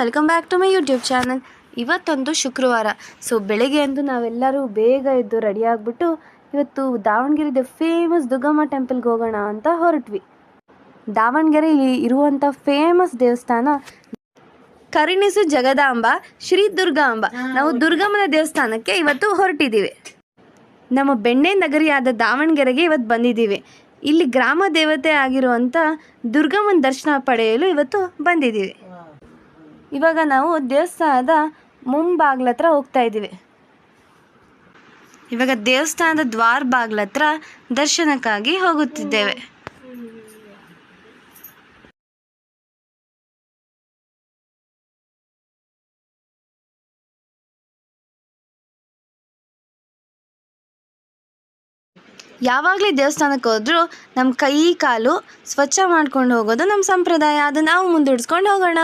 Welcome back to my YouTube channel. ಇವತ್ತೊಂದು ಶುಕ್ರವಾರ. So ಬೆಳಗ್ಗೆ ಅಂತೂ ನಾವೆಲ್ಲರೂ ಬೇಗ ಎದ್ದು ರೆಡಿ ಆಗಿಬಿಟ್ಟು ಇವತ್ತು ದಾವಣಗೆರೆದ ಫೇಮಸ್ ದುರ್ಗಮ್ಮ ಟೆಂಪಲ್ಗೆ ಹೋಗೋಣ ಅಂತ ಹೊರಟ್ವಿ. ದಾವಣಗೆರೆಯಲ್ಲಿ ಇರುವಂಥ ಫೇಮಸ್ ದೇವಸ್ಥಾನ ಕರುಣಿಸು ಜಗದಾಂಬ ಶ್ರೀ ದುರ್ಗಾಂಬ. ನಾವು ದುರ್ಗಮ್ಮನ ದೇವಸ್ಥಾನಕ್ಕೆ ಇವತ್ತು ಹೊರಟಿದ್ದೀವಿ. ನಮ್ಮ ಬೆಣ್ಣೆ ನಗರಿಯಾದ ದಾವಣಗೆರೆಗೆ ಇವತ್ತು ಬಂದಿದ್ದೀವಿ. ಇಲ್ಲಿ ಗ್ರಾಮ ದೇವತೆ ಆಗಿರುವಂಥ ದುರ್ಗಮ್ಮನ ದರ್ಶನ ಪಡೆಯಲು ಇವತ್ತು ಬಂದಿದ್ದೀವಿ. ಇವಾಗ ನಾವು ದೇವಸ್ಥಾನದ ಮುಂಬಾಗ್ಲ ಹತ್ರ ಹೋಗ್ತಾ ಇದ್ದೀವಿ. ಇವಾಗ ದೇವಸ್ಥಾನದ ದ್ವಾರ ಬಾಗ್ಲ ಹತ್ರ ದರ್ಶನಕ್ಕಾಗಿ ಹೋಗುತ್ತಿದ್ದೇವೆ. ಯಾವಾಗಲೇ ದೇವಸ್ಥಾನಕ್ಕೆ ಹೋದರೂ ನಮ್ಮ ಕೈ ಕಾಲು ಸ್ವಚ್ಛ ಮಾಡ್ಕೊಂಡು ಹೋಗೋದು ನಮ್ಮ ಸಂಪ್ರದಾಯ. ಅದು ನಾವು ಮುಂದೂಡಿಸ್ಕೊಂಡು ಹೋಗೋಣ.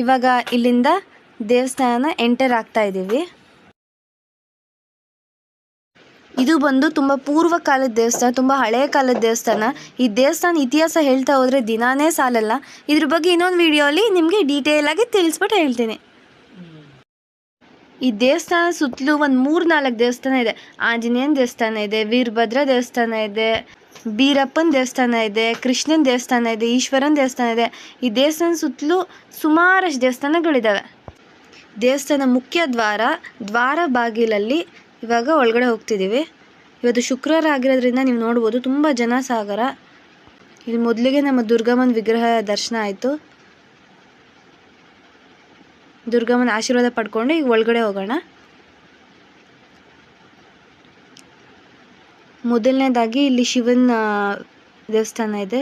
ಇವಾಗ ಇಲ್ಲಿಂದ ದೇವಸ್ಥಾನ ಎಂಟರ್ ಆಗ್ತಾ ಇದ್ದೀವಿ. ಇದು ಬಂದು ತುಂಬ ಪೂರ್ವ ಕಾಲದ ದೇವಸ್ಥಾನ, ತುಂಬ ಹಳೆಯ ಕಾಲದ ದೇವಸ್ಥಾನ. ಈ ದೇವಸ್ಥಾನ ಇತಿಹಾಸ ಹೇಳ್ತಾ ಹೋದರೆ ದಿನಾನೇ ಸಾಲಲ್ಲ. ಇದ್ರ ಬಗ್ಗೆ ಇನ್ನೊಂದು ವಿಡಿಯೋಲಿ ನಿಮಗೆ ಡೀಟೇಲ್ ಆಗಿ ತಿಳಿಸ್ಬಿಟ್ಟು ಹೇಳ್ತೀನಿ. ಈ ದೇವಸ್ಥಾನ ಸುತ್ತಲೂ ಒಂದು 3-4 ದೇವಸ್ಥಾನ ಇದೆ. ಆಂಜನೇಯನ ದೇವಸ್ಥಾನ ಇದೆ, ವೀರಭದ್ರ ದೇವಸ್ಥಾನ ಇದೆ, ಬೀರಪ್ಪನ ದೇವಸ್ಥಾನ ಇದೆ, ಕೃಷ್ಣನ ದೇವಸ್ಥಾನ ಇದೆ, ಈಶ್ವರನ ದೇವಸ್ಥಾನ ಇದೆ. ಈ ದೇವಸ್ಥಾನ ಸುತ್ತಲೂ ಸುಮಾರಷ್ಟು ದೇವಸ್ಥಾನಗಳಿದ್ದಾವೆ. ದೇವಸ್ಥಾನ ಮುಖ್ಯ ದ್ವಾರ ಬಾಗಿಲಲ್ಲಿ ಇವಾಗ ಒಳಗಡೆ ಹೋಗ್ತಿದ್ದೀವಿ. ಇವತ್ತು ಶುಕ್ರವಾರ ಆಗಿರೋದ್ರಿಂದ ನೀವು ನೋಡ್ಬೋದು ತುಂಬ ಜನಸಾಗರ. ಇಲ್ಲಿ ಮೊದಲಿಗೆ ನಮ್ಮ ದುರ್ಗಮ್ಮನ ವಿಗ್ರಹ ದರ್ಶನ ಆಯಿತು. ದುರ್ಗಮ್ಮನ ಆಶೀರ್ವಾದ ಪಡ್ಕೊಂಡು ಈಗ ಒಳಗಡೆ ಹೋಗೋಣ. ಮೊದಲನೇದಾಗಿ ಇಲ್ಲಿ ಶಿವನ ದೇವಸ್ಥಾನ ಇದೆ.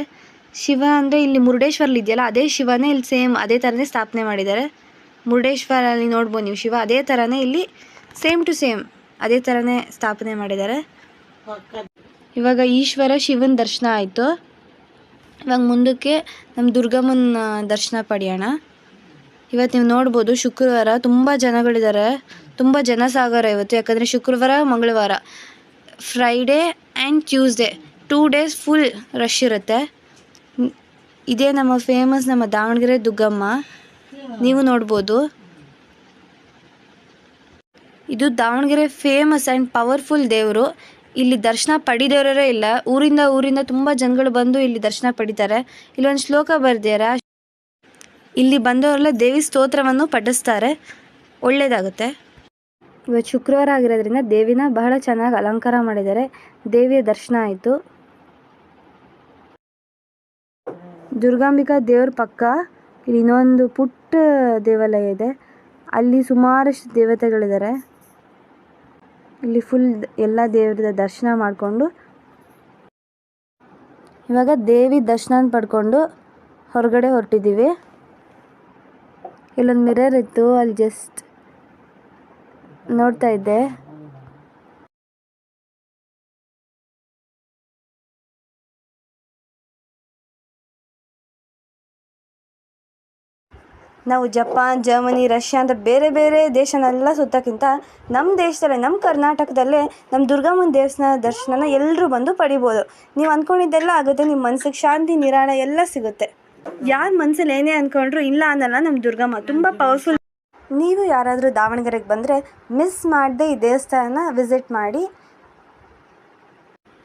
ಶಿವ ಅಂದರೆ ಇಲ್ಲಿ ಮುರುಡೇಶ್ವರಲ್ಲಿ ಇದೆಯಲ್ಲ, ಅದೇ ಶಿವನೇ ಇಲ್ಲಿ ಸೇಮ್ ಅದೇ ಥರನೇ ಸ್ಥಾಪನೆ ಮಾಡಿದ್ದಾರೆ. ಮುರುಡೇಶ್ವರಲ್ಲಿ ನೋಡ್ಬೋದು ನೀವು, ಶಿವ ಅದೇ ಥರನೇ ಇಲ್ಲಿ ಸೇಮ್ ಟು ಸೇಮ್ ಅದೇ ಥರನೇ ಸ್ಥಾಪನೆ ಮಾಡಿದ್ದಾರೆ. ಇವಾಗ ಈಶ್ವರ ಶಿವನ ದರ್ಶನ ಆಯಿತು. ಇವಾಗ ಮುಂದಕ್ಕೆ ನಮ್ಮ ದುರ್ಗಮ್ಮನ ದರ್ಶನ ಪಡೆಯೋಣ. ಇವತ್ತು ನೀವು ನೋಡ್ಬೋದು ಶುಕ್ರವಾರ ತುಂಬ ಜನಗಳಿದ್ದಾರೆ, ತುಂಬ ಜನಸಾಗರ ಇವತ್ತು. ಯಾಕಂದರೆ ಶುಕ್ರವಾರ, ಮಂಗಳವಾರ, Friday and Tuesday 2 days full rush ಇರುತ್ತೆ. ಇದೇ ನಮ್ಮ ಫೇಮಸ್ ನಮ್ಮ ದಾವಣಗೆರೆ ದುರ್ಗಮ್ಮ. ನೀವು ನೋಡ್ಬೋದು, ಇದು ದಾವಣಗೆರೆ ಫೇಮಸ್ ಆ್ಯಂಡ್ ಪವರ್ಫುಲ್ ದೇವರು. ಇಲ್ಲಿ ದರ್ಶನ ಪಡಿದವರೇ ಇಲ್ಲ. ಊರಿಂದ ತುಂಬ ಜನಗಳು ಬಂದು ಇಲ್ಲಿ ದರ್ಶನ ಪಡಿತಾರೆ. ಇಲ್ಲೊಂದು ಶ್ಲೋಕ ಬರ್ದಿದ್ದಾರೆ, ಇಲ್ಲಿ ಬಂದವರೆಲ್ಲ ದೇವಿ ಸ್ತೋತ್ರವನ್ನು ಪಠಿಸ್ತಾರೆ, ಒಳ್ಳೆಯದಾಗುತ್ತೆ. ಇವತ್ತು ಶುಕ್ರವಾರ ಆಗಿರೋದ್ರಿಂದ ದೇವಿನ ಬಹಳ ಚೆನ್ನಾಗಿ ಅಲಂಕಾರ ಮಾಡಿದ್ದಾರೆ. ದೇವಿಯ ದರ್ಶನ ಆಯಿತು. ದುರ್ಗಾಂಬಿಕಾ ದೇವ್ರ ಪಕ್ಕ ಇಲ್ಲಿ ಇನ್ನೊಂದು ಪುಟ್ಟ ದೇವಾಲಯ ಇದೆ. ಅಲ್ಲಿ ಸುಮಾರಷ್ಟು ದೇವತೆಗಳಿದ್ದಾರೆ. ಇಲ್ಲಿ ಫುಲ್ ಎಲ್ಲ ದೇವರ ದರ್ಶನ ಮಾಡಿಕೊಂಡು ಇವಾಗ ದೇವಿ ದರ್ಶನ ಪಡ್ಕೊಂಡು ಹೊರಗಡೆ ಹೊರಟಿದ್ದೀವಿ. ಇಲ್ಲೊಂದು ಮಿರರ್ ಇತ್ತು, ಅಲ್ಲಿ ಜಸ್ಟ್ ನೋಡ್ತಾ ಇದ್ದೆ. ನಾವು ಜಪಾನ್, ಜರ್ಮನಿ, ರಷ್ಯಾ ಅಂತ ಬೇರೆ ಬೇರೆ ದೇಶನೆಲ್ಲ ಸುತ್ತಕ್ಕಿಂತ ನಮ್ಮ ದೇಶದಲ್ಲೇ, ನಮ್ಮ ಕರ್ನಾಟಕದಲ್ಲೇ ನಮ್ಮ ದುರ್ಗಮ್ಮನ ದೇವಸ್ಥಾನ ದರ್ಶನನ ಎಲ್ಲರೂ ಬಂದು ಪಡಿಬೋದು. ನೀವು ಅಂದ್ಕೊಂಡಿದ್ದೆಲ್ಲ ಆಗುತ್ತೆ. ನಿಮ್ಮ ಮನಸ್ಸಿಗೆ ಶಾಂತಿ, ನಿರಾಳ ಎಲ್ಲ ಸಿಗುತ್ತೆ. ಯಾರ ಮನಸ್ಸಲ್ಲಿ ಏನೇ ಅಂದ್ಕೊಂಡ್ರು ಇಲ್ಲ ಅನ್ನಲ್ಲ. ನಮ್ಮ ದುರ್ಗಮ್ಮ ತುಂಬ ಪವರ್ಫುಲ್. ನೀವು ಯಾರಾದರೂ ದಾವಣಗೆರೆಗೆ ಬಂದರೆ ಮಿಸ್ ಮಾಡದೆ ಈ ದೇವಸ್ಥಾನ ವಿಸಿಟ್ ಮಾಡಿ.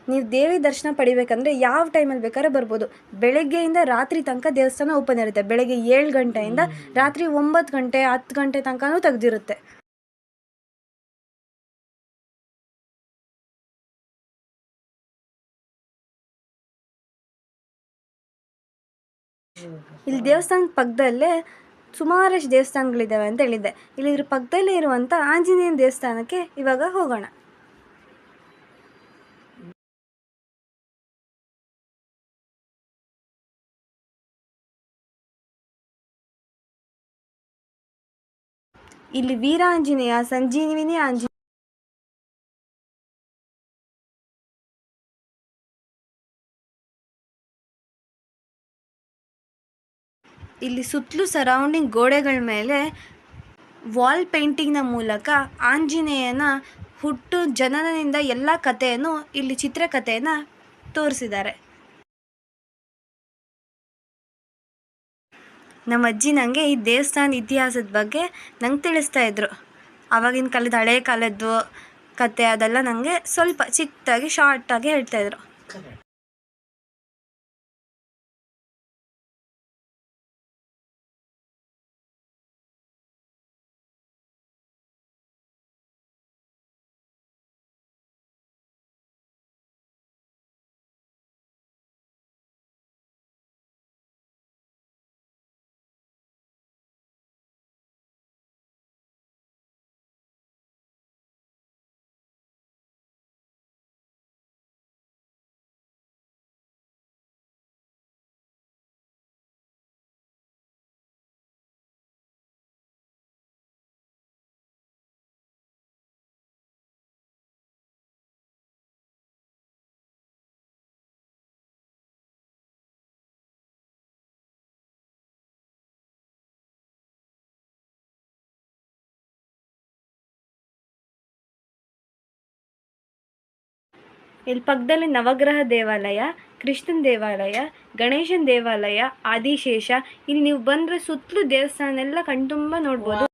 ನೀವು ದೇವಿ ದರ್ಶನ ಪಡಿಬೇಕಂದ್ರೆ ಯಾವ ಟೈಮಲ್ಲಿ ಬೇಕಾದ್ರೆ ಬರ್ಬೋದು. ಬೆಳಗ್ಗೆಯಿಂದ ರಾತ್ರಿ ತನಕ ದೇವಸ್ಥಾನ ಓಪನ್ ಇರುತ್ತೆ. ಬೆಳಗ್ಗೆ 7 ಗಂಟೆಯಿಂದ ರಾತ್ರಿ 9 ಗಂಟೆ 10 ಗಂಟೆ ತನಕನೂ ತೆಗೆದಿರುತ್ತೆ. ಇಲ್ಲಿ ದೇವಸ್ಥಾನದ ಪಕ್ಕದಲ್ಲೇ ಸುಮಾರಷ್ಟು ದೇವಸ್ಥಾನಗಳಿದ್ದಾವೆ ಅಂತ ಹೇಳಿದ್ದೆ. ಇಲ್ಲಿ ಇದ್ರ ಪಕ್ಕದಲ್ಲೇ ಇರುವಂಥ ಆಂಜನೇಯನ ದೇವಸ್ಥಾನಕ್ಕೆ ಇವಾಗ ಹೋಗೋಣ. ಇಲ್ಲಿ ವೀರಾಂಜನೇಯ, ಸಂಜೀವಿನಿ ಆಂಜನೇಯ, ಇಲ್ಲಿ ಸುತ್ತಲೂ ಸರೌಂಡಿಂಗ್ ಗೋಡೆಗಳ ಮೇಲೆ ವಾಲ್ ಪೇಂಟಿಂಗ್ನ ಮೂಲಕ ಆಂಜನೇಯನ ಹುಟ್ಟು ಜನನದಿಂದ ಎಲ್ಲ ಕಥೆಯನ್ನು ಇಲ್ಲಿ ಚಿತ್ರಕಥೆಯನ್ನು ತೋರಿಸಿದ್ದಾರೆ. ನಮ್ಮ ಅಜ್ಜಿ ನನಗೆ ಈ ದೇವಸ್ಥಾನದ ಇತಿಹಾಸದ ಬಗ್ಗೆ ನಂಗೆ ತಿಳಿಸ್ತಾ ಇದ್ರು. ಆವಾಗಿನ ಕಾಲದ ಹಳೆ ಕಾಲದ್ದು ಕತೆ ಅದೆಲ್ಲ ನನಗೆ ಸ್ವಲ್ಪ ಚಿಕ್ಕದಾಗಿ ಶಾರ್ಟಾಗಿ ಹೇಳ್ತಾಯಿದ್ರು. ಇಲ್ಲಿ ಪಕ್ಕದಲ್ಲಿ ನವಗ್ರಹ ದೇವಾಲಯ, ಕೃಷ್ಣನ ದೇವಾಲಯ, ಗಣೇಶನ ದೇವಾಲಯ, ಆದಿಶೇಷ. ಇಲ್ಲಿ ನೀವು ಬಂದರೆ ಸುತ್ತಲೂ ದೇವಸ್ಥಾನ ಎಲ್ಲ ಕಣ್ತುಂಬ ನೋಡ್ಬೋದು.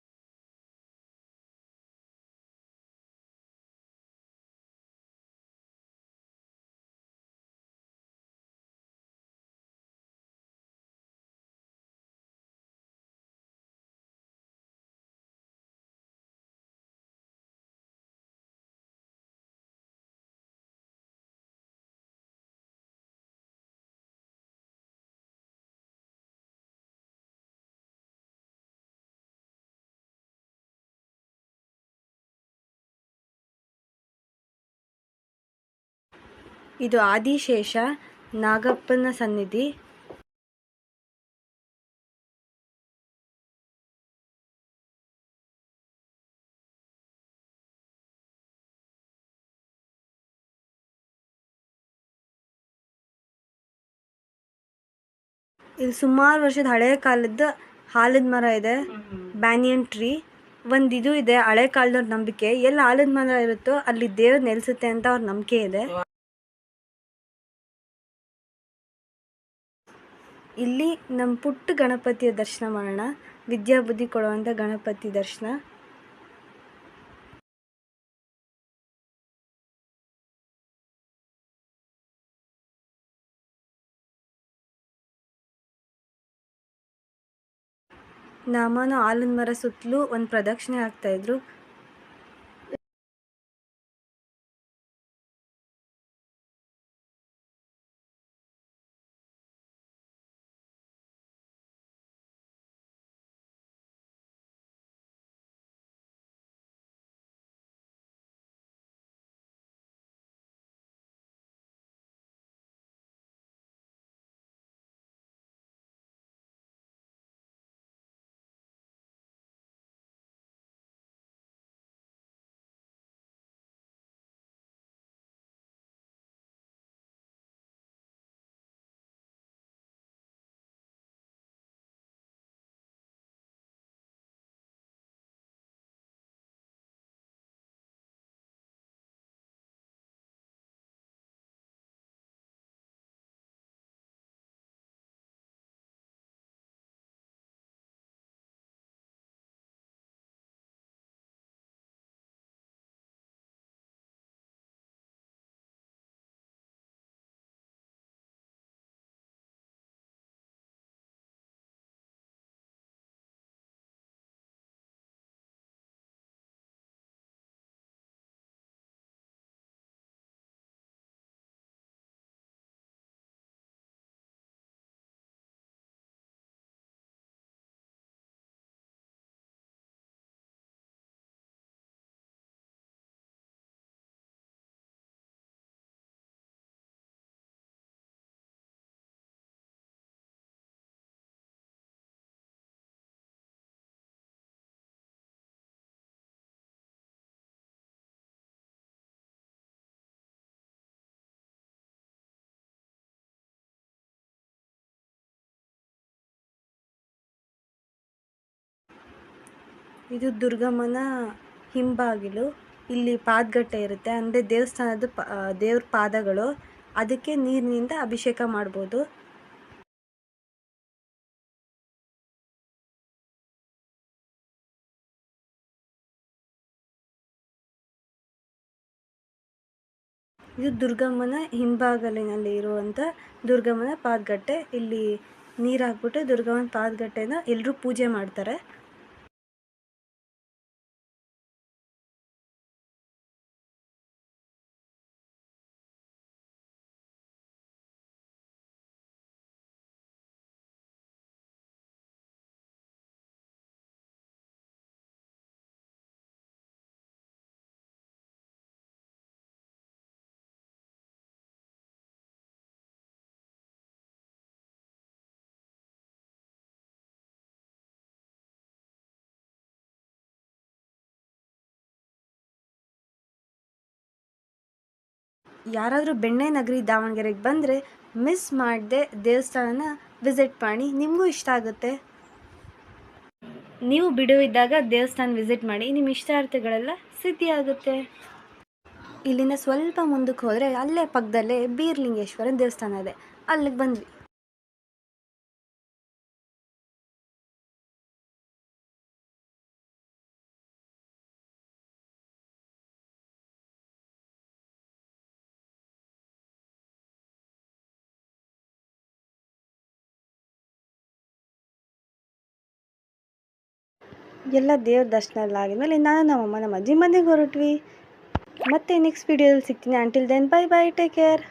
ಇದು ಆದಿಶೇಷ ನಾಗಪ್ಪನ ಸನ್ನಿಧಿ. ಇಲ್ಲಿ ಸುಮಾರು ವರ್ಷದ ಹಳೆ ಕಾಲದ ಆಲದ ಮರ ಇದೆ, ಬ್ಯಾನಿಯನ್ ಟ್ರೀ. ಒಂದು ಇದು ಇದೆ, ಹಳೆ ಕಾಲದವ್ರ ನಂಬಿಕೆ, ಎಲ್ಲಿ ಆಲದ ಮರ ಇರುತ್ತೋ ಅಲ್ಲಿ ದೇವ್ರು ನೆಲೆಸುತ್ತೆ ಅಂತ ಅವ್ರ ನಂಬಿಕೆ ಇದೆ. ಇಲ್ಲಿ ನಮ್ಮ ಪುಟ್ಟ ಗಣಪತಿಯ ದರ್ಶನ ಮಾಡೋಣ. ವಿದ್ಯಾಬುದ್ಧಿ ಕೊಡುವಂಥ ಗಣಪತಿ ದರ್ಶನ. ನಮ್ಮನು ಆಲದ ಮರ ಸುತ್ತಲೂ ಒಂದು ಪ್ರದಕ್ಷಿಣೆ ಹಾಕ್ತಾಯಿದ್ರು. ಇದು ದುರ್ಗಮ್ಮನ ಹಿಂಬಾಗಿಲು. ಇಲ್ಲಿ ಪಾದಗಟ್ಟೆ ಇರುತ್ತೆ, ಅಂದರೆ ದೇವಸ್ಥಾನದ ದೇವ್ರ ಪಾದಗಳು. ಅದಕ್ಕೆ ನೀರಿನಿಂದ ಅಭಿಷೇಕ ಮಾಡ್ಬೋದು. ಇದು ದುರ್ಗಮ್ಮನ ಹಿಂಭಾಗಲಿನಲ್ಲಿ ಇರುವಂಥ ದುರ್ಗಮ್ಮನ ಪಾದಗಟ್ಟೆ. ಇಲ್ಲಿ ನೀರು ಹಾಕ್ಬಿಟ್ಟು ದುರ್ಗಮ್ಮನ ಪಾದಗಟ್ಟೆನ ಎಲ್ಲರೂ ಪೂಜೆ ಮಾಡ್ತಾರೆ. ಯಾರಾದರೂ ಬೆಣ್ಣೆ ನಗರಿ ದಾವಣಗೆರೆಗೆ ಬಂದರೆ ಮಿಸ್ ಮಾಡದೆ ದೇವಸ್ಥಾನನ ವಿಸಿಟ್ ಮಾಡಿ, ನಿಮಗೂ ಇಷ್ಟ ಆಗುತ್ತೆ. ನೀವು ಬಿಡುವಿದ್ದಾಗ ದೇವಸ್ಥಾನ ವಿಸಿಟ್ ಮಾಡಿ, ನಿಮ್ಮ ಇಷ್ಟಾರ್ಥಗಳೆಲ್ಲ ಸಿದ್ಧಿಯಾಗುತ್ತೆ. ಇಲ್ಲಿಂದ ಸ್ವಲ್ಪ ಮುಂದಕ್ಕೆ ಹೋದರೆ ಅಲ್ಲೇ ಪಕ್ಕದಲ್ಲೇ ಬೀರ್ಲಿಂಗೇಶ್ವರನ ದೇವಸ್ಥಾನ ಇದೆ, ಅಲ್ಲಿಗೆ ಬಂದ್ವಿ. ಎಲ್ಲ ದೇವ್ರ ದರ್ಶನ ಎಲ್ಲ ಆಗಿದ್ಮೇಲೆ ನಾನು ನಮ್ಮ ಅಜ್ಜಿ ಮನೆಗೆ ಹೊರಟ್ವಿ. ಮತ್ತೆ ನೆಕ್ಸ್ಟ್ ವಿಡಿಯೋದಲ್ಲಿ ಸಿಗ್ತೀನಿ. Until then bye bye, take care,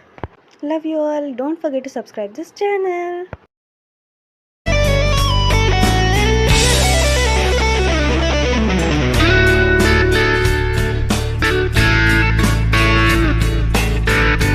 love you all, don't forget to subscribe this channel.